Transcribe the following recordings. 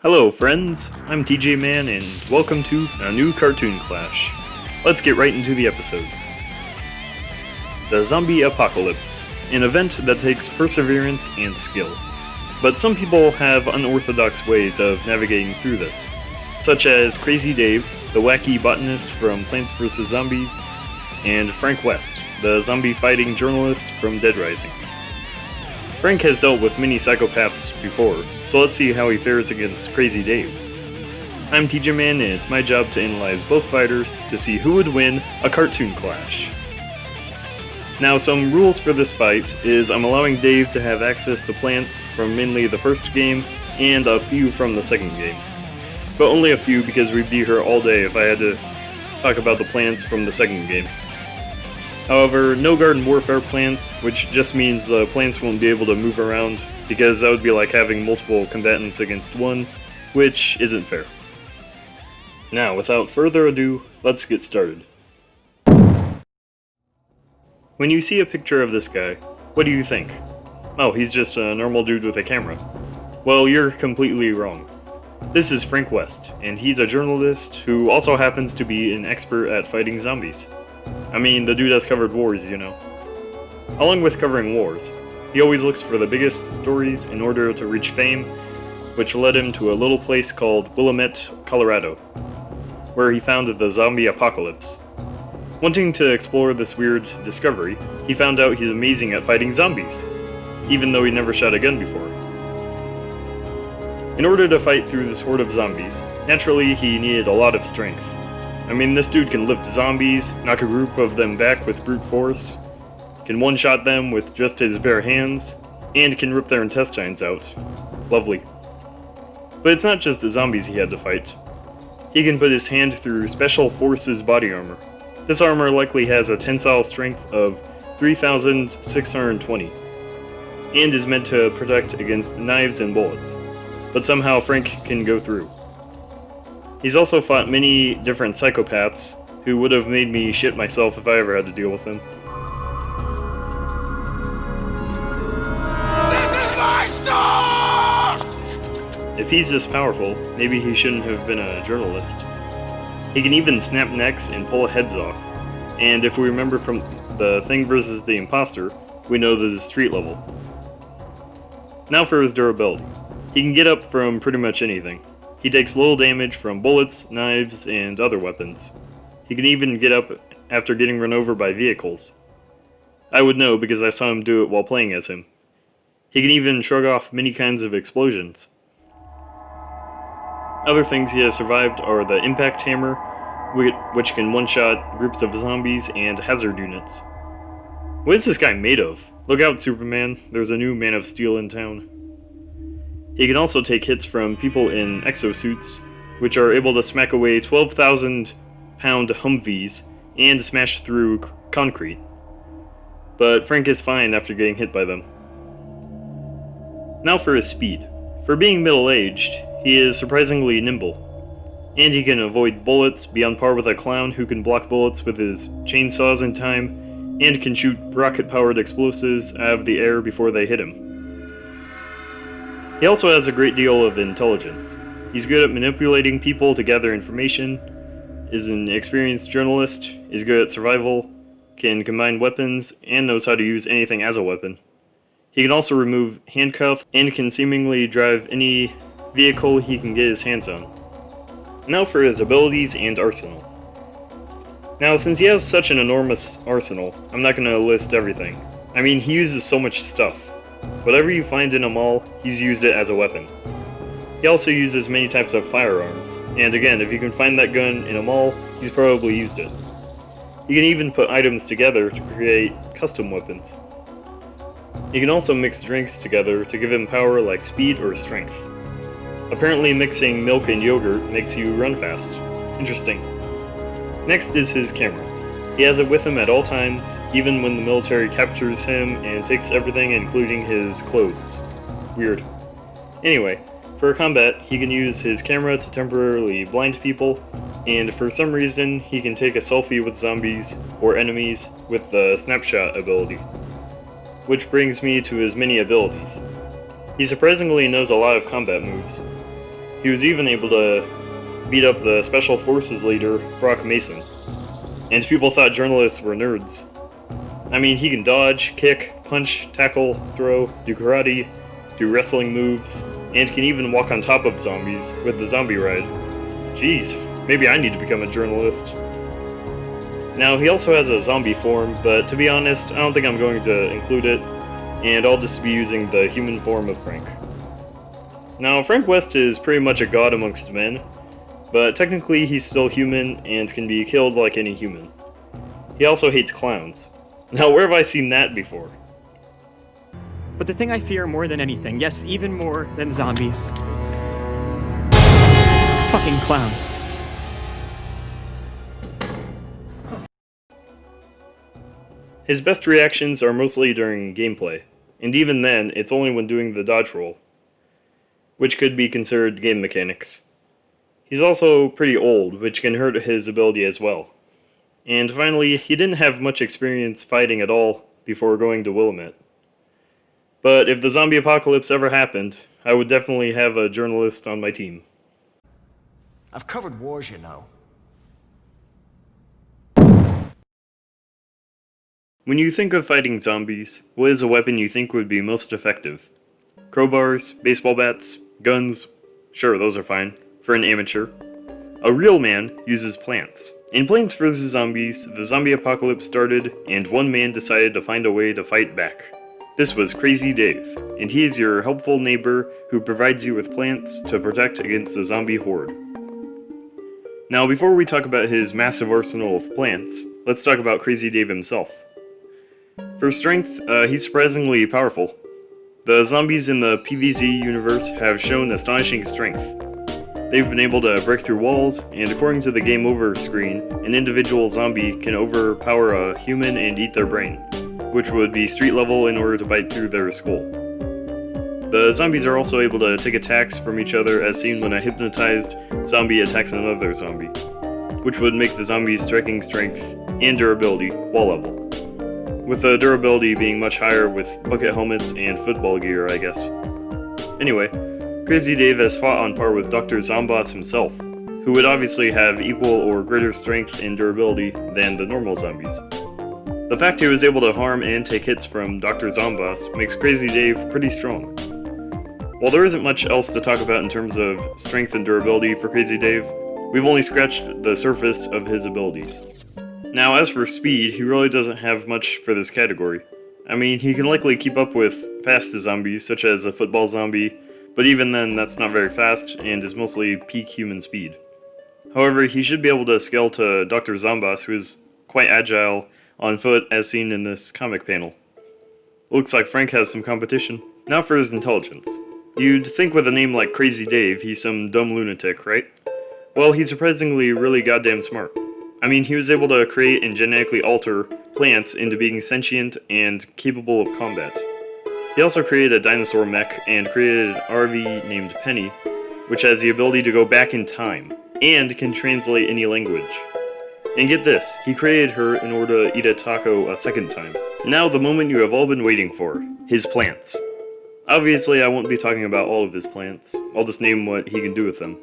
Hello friends, I'm TJ Man and welcome to a new Cartoon Clash. Let's get right into the episode. The Zombie Apocalypse, an event that takes perseverance and skill. But some people have unorthodox ways of navigating through this, such as Crazy Dave, the wacky botanist from Plants vs. Zombies, and Frank West, the zombie fighting journalist from Dead Rising. Frank has dealt with many psychopaths before, so let's see how he fares against Crazy Dave. I'm TJ Man and it's my job to analyze both fighters to see who would win a cartoon clash. Now some rules for this fight is I'm allowing Dave to have access to plants from mainly the first game and a few from the second game. But only a few because we'd be here all day if I had to talk about the plants from the second game. However, no garden warfare plants, which just means the plants won't be able to move around, because that would be like having multiple combatants against one, which isn't fair. Now, without further ado, let's get started. When you see a picture of this guy, what do you think? Oh, he's just a normal dude with a camera. Well, you're completely wrong. This is Frank West, and he's a journalist who also happens to be an expert at fighting zombies. I mean, the dude has covered wars, you know. Along with covering wars, he always looks for the biggest stories in order to reach fame, which led him to a little place called Willamette, Colorado, where he found the zombie apocalypse. Wanting to explore this weird discovery, he found out he's amazing at fighting zombies, even though he never shot a gun before. In order to fight through this horde of zombies, naturally he needed a lot of strength. I mean, this dude can lift zombies, knock a group of them back with brute force, can one-shot them with just his bare hands, and can rip their intestines out. Lovely. But it's not just the zombies he had to fight. He can put his hand through Special Forces body armor. This armor likely has a tensile strength of 3,620, and is meant to protect against knives and bullets. But somehow Frank can go through. He's also fought many different psychopaths who would have made me shit myself if I ever had to deal with them. This is my stuff! If he's this powerful, maybe he shouldn't have been a journalist. He can even snap necks and pull heads off. And if we remember from The Thing vs. the Imposter, we know this is street level. Now for his durability. He can get up from pretty much anything. He takes little damage from bullets, knives, and other weapons. He can even get up after getting run over by vehicles. I would know because I saw him do it while playing as him. He can even shrug off many kinds of explosions. Other things he has survived are the impact hammer, which can one-shot groups of zombies and hazard units. What is this guy made of? Look out, Superman, there's a new Man of Steel in town. He can also take hits from people in exosuits, which are able to smack away 12,000-pound Humvees and smash through concrete. But Frank is fine after getting hit by them. Now for his speed. For being middle-aged, he is surprisingly nimble. And he can avoid bullets, be on par with a clown who can block bullets with his chainsaws in time, and can shoot rocket-powered explosives out of the air before they hit him. He also has a great deal of intelligence. He's good at manipulating people to gather information, is an experienced journalist, is good at survival, can combine weapons, and knows how to use anything as a weapon. He can also remove handcuffs, and can seemingly drive any vehicle he can get his hands on. Now for his abilities and arsenal. Now, since he has such an enormous arsenal, I'm not going to list everything. I mean, he uses so much stuff. Whatever you find in a mall, he's used it as a weapon. He also uses many types of firearms, and again, if you can find that gun in a mall, he's probably used it. He can even put items together to create custom weapons. He can also mix drinks together to give him power like speed or strength. Apparently mixing milk and yogurt makes you run fast. Interesting. Next is his camera. He has it with him at all times, even when the military captures him and takes everything including his clothes. Weird. Anyway, for combat, he can use his camera to temporarily blind people, and for some reason, he can take a selfie with zombies or enemies with the snapshot ability. Which brings me to his many abilities. He surprisingly knows a lot of combat moves. He was even able to beat up the Special Forces leader, Brock Mason. And people thought journalists were nerds. I mean, he can dodge, kick, punch, tackle, throw, do karate, do wrestling moves, and can even walk on top of zombies with the zombie ride. Jeez, maybe I need to become a journalist. Now, he also has a zombie form, but to be honest, I don't think I'm going to include it, and I'll just be using the human form of Frank. Now, Frank West is pretty much a god amongst men, but technically he's still human and can be killed like any human. He also hates clowns. Now, where have I seen that before? But the thing I fear more than anything, yes, even more than zombies, fucking clowns. His best reactions are mostly during gameplay, and even then, it's only when doing the dodge roll, which could be considered game mechanics. He's also pretty old, which can hurt his ability as well. And finally, he didn't have much experience fighting at all before going to Willamette. But if the zombie apocalypse ever happened, I would definitely have a journalist on my team. I've covered wars, you know. When you think of fighting zombies, what is a weapon you think would be most effective? Crowbars, baseball bats, guns? Sure, those are fine, for an amateur. A real man uses plants. In Plants vs. Zombies, the zombie apocalypse started, and one man decided to find a way to fight back. This was Crazy Dave, and he is your helpful neighbor who provides you with plants to protect against the zombie horde. Now, before we talk about his massive arsenal of plants, let's talk about Crazy Dave himself. For strength, he's surprisingly powerful. The zombies in the PvZ universe have shown astonishing strength. They've been able to break through walls, and according to the Game Over screen, an individual zombie can overpower a human and eat their brain, which would be street level in order to bite through their skull. The zombies are also able to take attacks from each other as seen when a hypnotized zombie attacks another zombie, which would make the zombie's striking strength and durability wall level, with the durability being much higher with bucket helmets and football gear, I guess. Anyway, Crazy Dave has fought on par with Dr. Zomboss himself, who would obviously have equal or greater strength and durability than the normal zombies. The fact he was able to harm and take hits from Dr. Zomboss makes Crazy Dave pretty strong. While there isn't much else to talk about in terms of strength and durability for Crazy Dave, we've only scratched the surface of his abilities. Now, as for speed, he really doesn't have much for this category. I mean, he can likely keep up with fast zombies, such as a football zombie, but even then, that's not very fast, and is mostly peak human speed. However, he should be able to scale to Dr. Zomboss, who is quite agile on foot, as seen in this comic panel. Looks like Frank has some competition. Now for his intelligence. You'd think with a name like Crazy Dave, he's some dumb lunatic, right? Well, he's surprisingly really goddamn smart. I mean, he was able to create and genetically alter plants into being sentient and capable of combat. He also created a dinosaur mech and created an RV named Penny, which has the ability to go back in time, and can translate any language. And get this, he created her in order to eat a taco a second time. Now the moment you have all been waiting for, his plants. Obviously I won't be talking about all of his plants, I'll just name what he can do with them.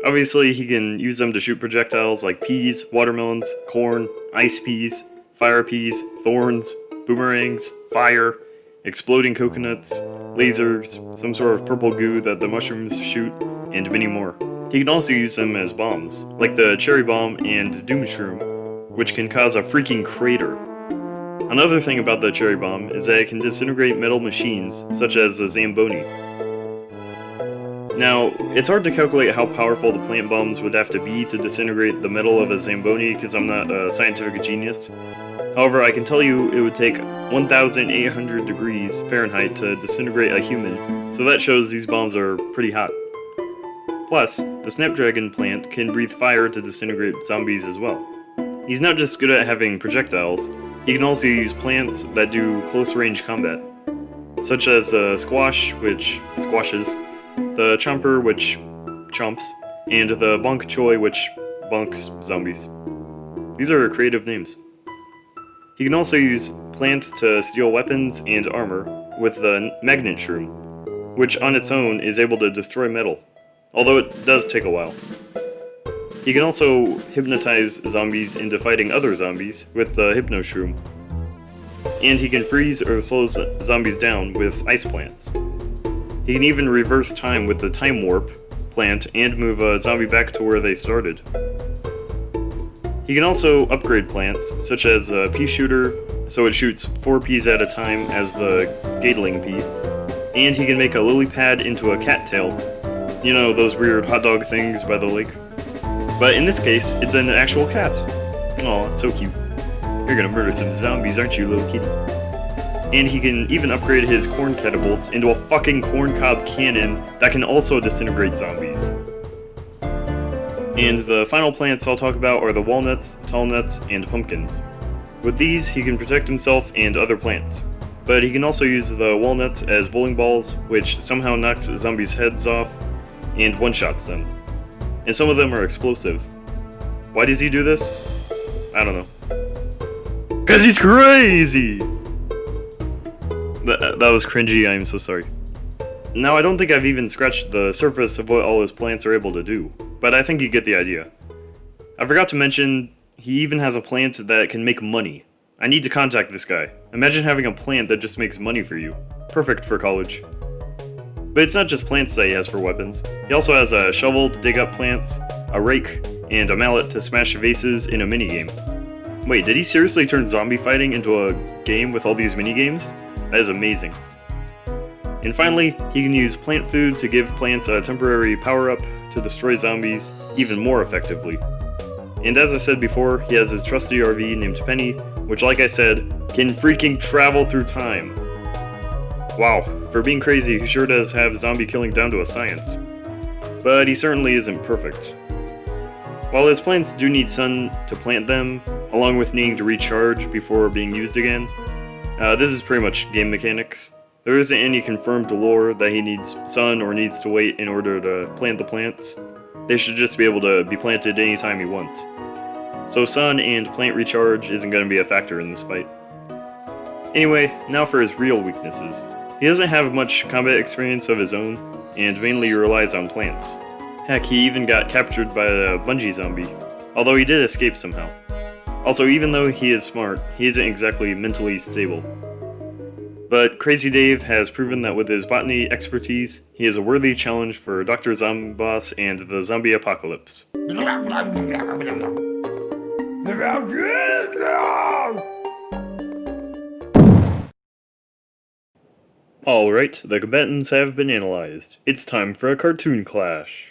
Obviously he can use them to shoot projectiles like peas, watermelons, corn, ice peas, fire peas, thorns, boomerangs, fire, exploding coconuts, lasers, some sort of purple goo that the mushrooms shoot, and many more. He can also use them as bombs, like the cherry bomb and doom shroom, which can cause a freaking crater. Another thing about the cherry bomb is that it can disintegrate metal machines, such as the Zamboni. Now, it's hard to calculate how powerful the plant bombs would have to be to disintegrate the metal of a Zamboni, because I'm not a scientific genius. However, I can tell you it would take 1,800 degrees Fahrenheit to disintegrate a human, so that shows these bombs are pretty hot. Plus, the Snapdragon plant can breathe fire to disintegrate zombies as well. He's not just good at having projectiles, he can also use plants that do close-range combat, such as the Squash, which squashes, the Chomper, which chomps, and the Bonk Choy, which bonks zombies. These are creative names. He can also use plants to steal weapons and armor with the Magnet Shroom, which on its own is able to destroy metal. although it does take a while. He can also hypnotize zombies into fighting other zombies with the Hypno Shroom. And he can freeze or slow zombies down with ice plants. He can even reverse time with the Time Warp plant and move a zombie back to where they started. He can also upgrade plants, such as a pea shooter, so it shoots 4 peas at a time as the Gatling pea. And he can make a lily pad into a cattail. You know, those weird hot dog things by the lake. But in this case, it's an actual cat. Aw, it's so cute. You're gonna murder some zombies, aren't you, little kitty? And he can even upgrade his corn catapults into a fucking corn cob cannon that can also disintegrate zombies. And the final plants I'll talk about are the walnuts, tall nuts, and pumpkins. With these, he can protect himself and other plants. But he can also use the walnuts as bowling balls, which somehow knocks zombies' heads off and one-shots them. And some of them are explosive. Why does he do this? I don't know. 'Cause he's crazy! That was cringy, I'm so sorry. Now, I don't think I've even scratched the surface of what all his plants are able to do, but I think you get the idea. I forgot to mention, he even has a plant that can make money. I need to contact this guy. Imagine having a plant that just makes money for you. Perfect for college. But it's not just plants that he has for weapons. He also has a shovel to dig up plants, a rake, and a mallet to smash vases in a minigame. Wait, did he seriously turn zombie fighting into a game with all these minigames? That is amazing. And finally, he can use plant food to give plants a temporary power-up to destroy zombies even more effectively. And as I said before, he has his trusty RV named Penny, which, like I said, can freaking travel through time. Wow, for being crazy, he sure does have zombie killing down to a science. But he certainly isn't perfect. While his plants do need sun to plant them, along with needing to recharge before being used again, this is pretty much game mechanics. There isn't any confirmed lore that he needs sun or needs to wait in order to plant the plants. They should just be able to be planted anytime he wants. So sun and plant recharge isn't going to be a factor in this fight. Anyway, now for his real weaknesses. He doesn't have much combat experience of his own, and mainly relies on plants. Heck, he even got captured by a bungee zombie, although he did escape somehow. Also, even though he is smart, he isn't exactly mentally stable. But Crazy Dave has proven that with his botany expertise, he is a worthy challenge for Dr. Zomboss and the zombie apocalypse. Alright, the combatants have been analyzed. It's time for a cartoon clash.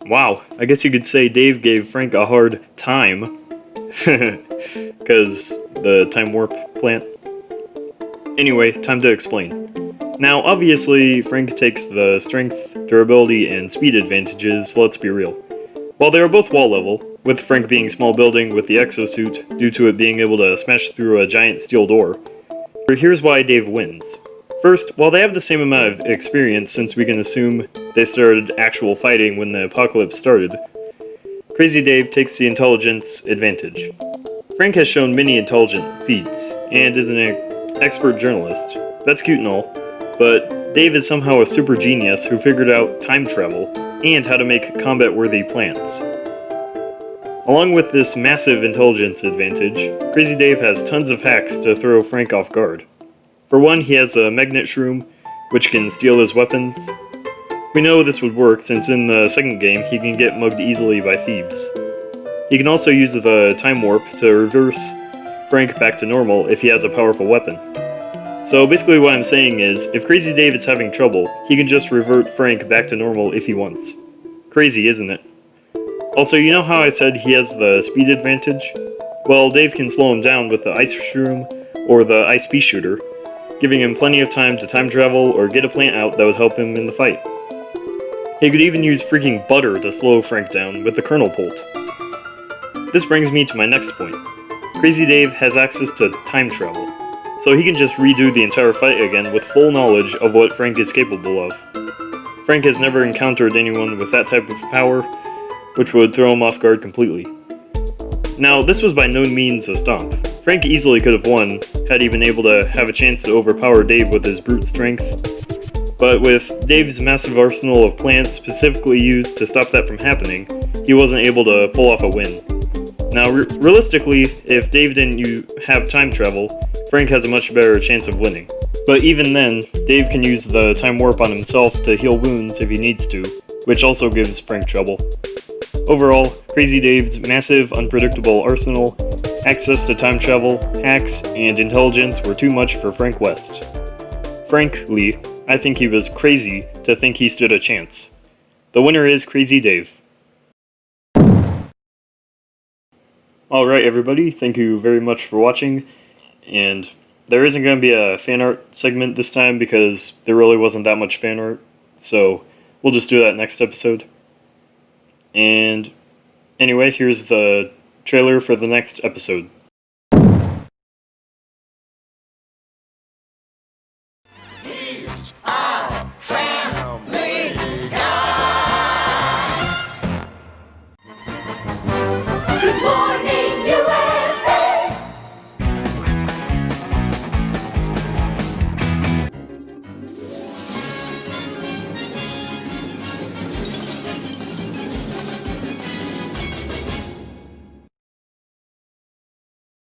Wow, I guess you could say Dave gave Frank a hard time. Because the time warp plant. Anyway, time to explain. Now, obviously, Frank takes the strength, durability, and speed advantages, let's be real. While they are both wall level, with Frank being small building with the exosuit due to it being able to smash through a giant steel door, here's why Dave wins. First, while they have the same amount of experience since we can assume they started actual fighting when the apocalypse started, Crazy Dave takes the intelligence advantage. Frank has shown many intelligent feats, and is an expert journalist. That's cute and all, but Dave is somehow a super genius who figured out time travel and how to make combat-worthy plants. Along with this massive intelligence advantage, Crazy Dave has tons of hacks to throw Frank off guard. For one, he has a magnet shroom, which can steal his weapons. We know this would work since in the second game he can get mugged easily by thieves. He can also use the time warp to reverse Frank back to normal if he has a powerful weapon. So basically what I'm saying is, if Crazy Dave is having trouble, he can just revert Frank back to normal if he wants. Crazy, isn't it? Also, you know how I said he has the speed advantage? Well, Dave can slow him down with the ice shroom or the ice pea shooter, giving him plenty of time to time travel or get a plant out that would help him in the fight. He could even use freaking butter to slow Frank down with the kernel bolt. This brings me to my next point. Crazy Dave has access to time travel, so he can just redo the entire fight again with full knowledge of what Frank is capable of. Frank has never encountered anyone with that type of power, which would throw him off guard completely. Now, this was by no means a stomp. Frank easily could have won, had he been able to have a chance to overpower Dave with his brute strength. But with Dave's massive arsenal of plants specifically used to stop that from happening, he wasn't able to pull off a win. Now, realistically, if Dave didn't have time travel, Frank has a much better chance of winning. But even then, Dave can use the time warp on himself to heal wounds if he needs to, which also gives Frank trouble. Overall, Crazy Dave's massive, unpredictable arsenal, access to time travel, hacks, and intelligence were too much for Frank West. Frankly, I think he was crazy to think he stood a chance. The winner is Crazy Dave. Alright everybody, thank you very much for watching, and there isn't going to be a fan art segment this time because there really wasn't that much fan art, so we'll just do that next episode. And anyway, here's the trailer for the next episode.